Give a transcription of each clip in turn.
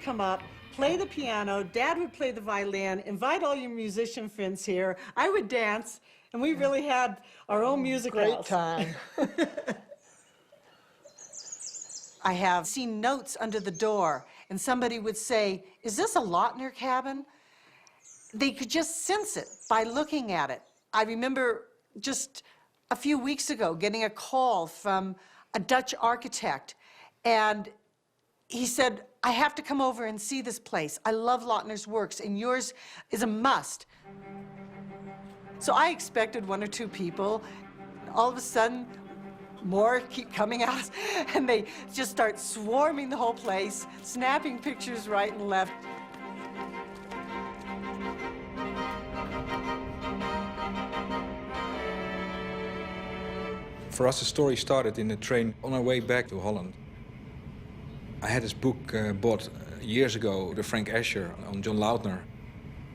come up, play the piano, Dad would play the violin, invite all your musician friends here, I would dance, and we really had our own music house. Great time. I have seen notes under the door, and somebody would say, "Is this a Lautner cabin?" They could just sense it by looking at it. I remember just a few weeks ago getting a call from a Dutch architect, and he said, "I have to come over and see this place. I love Lautner's works, and yours is a must." So I expected one or two people. All of a sudden, more keep coming out, and they just start swarming the whole place, snapping pictures right and left. For us, the story started in the train on our way back to Holland. I had this book bought years ago, the Frank Escher on John Lautner.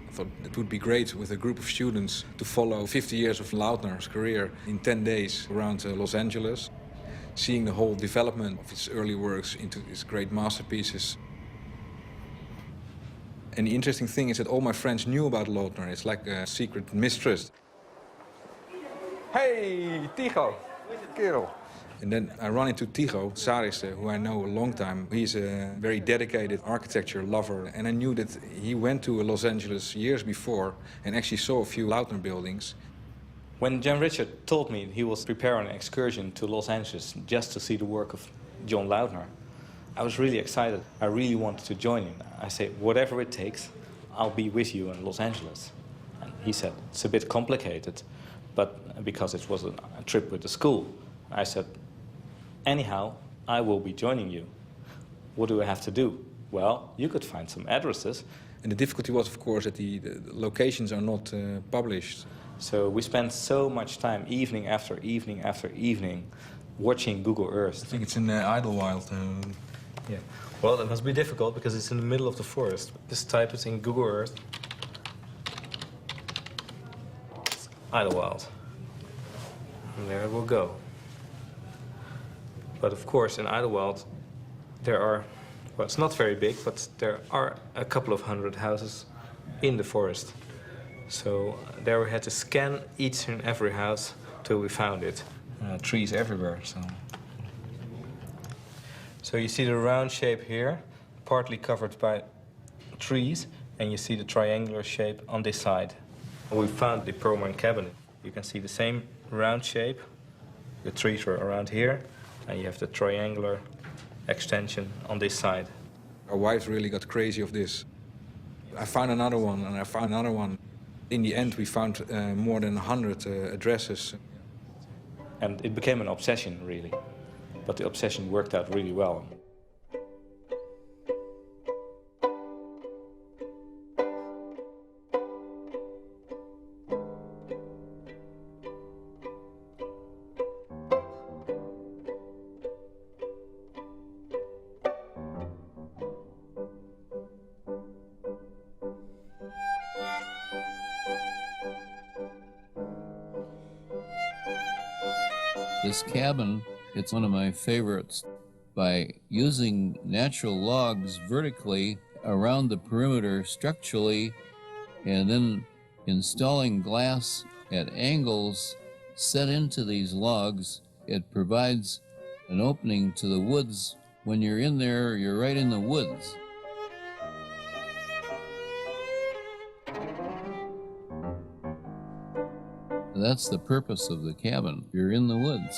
I thought it would be great with a group of students to follow 50 years of Lautner's career in 10 days around Los Angeles, seeing the whole development of his early works into his great masterpieces. And the interesting thing is that all my friends knew about Lautner. It's like a secret mistress. Hey, Tycho. Kerel. And then I run into Tycho Saris, who I know a long time. He's a very dedicated architecture lover. And I knew that he went to Los Angeles years before and actually saw a few Lautner buildings. When Jan Richard told me he was preparing an excursion to Los Angeles just to see the work of John Lautner, I was really excited. I really wanted to join him. I said, whatever it takes, I'll be with you in Los Angeles. And he said, it's a bit complicated, but because it was a trip with the school. I said, anyhow, I will be joining you. What do I have to do? Well, you could find some addresses. And the difficulty was, of course, that the locations are not published. So we spent so much time, evening after evening after evening, watching Google Earth. I think it's in Idlewild. Yeah. Well, that must be difficult because it's in the middle of the forest. Just type it in Google Earth. Idlewild. And there it will go. But of course, in Idlewild, there are, well, it's not very big, but there are a couple of hundred houses in the forest. So there we had to scan each and every house till we found it. Trees everywhere, so. So you see the round shape here, partly covered by trees, and you see the triangular shape on this side. We found the Pearlman cabinet. You can see the same round shape. The trees were around here, and you have the triangular extension on this side. Our wives really got crazy of this. I found another one, and I found another one. In the end, we found more than 100 addresses. And it became an obsession, really. But the obsession worked out really well. This cabin, it's one of my favorites. By using natural logs vertically around the perimeter structurally, and then installing glass at angles set into these logs, it provides an opening to the woods. When you're in there, you're right in the woods. That's the purpose of the cabin. You're in the woods.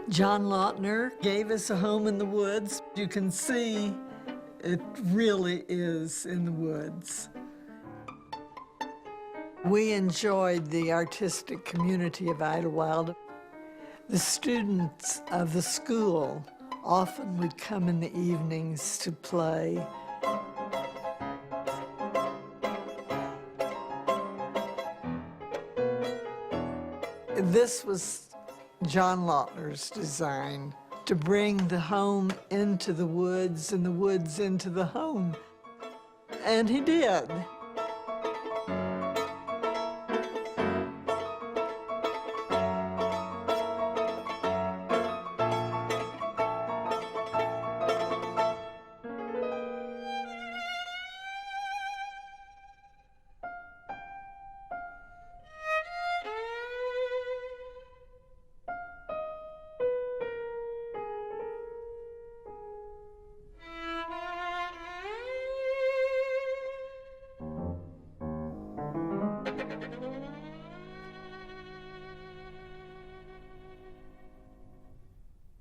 John Lautner gave us a home in the woods. You can see it really is in the woods. We enjoyed the artistic community of Idlewild. The students of the school often would come in the evenings to play. This was John Lautner's design, to bring the home into the woods and the woods into the home. And he did.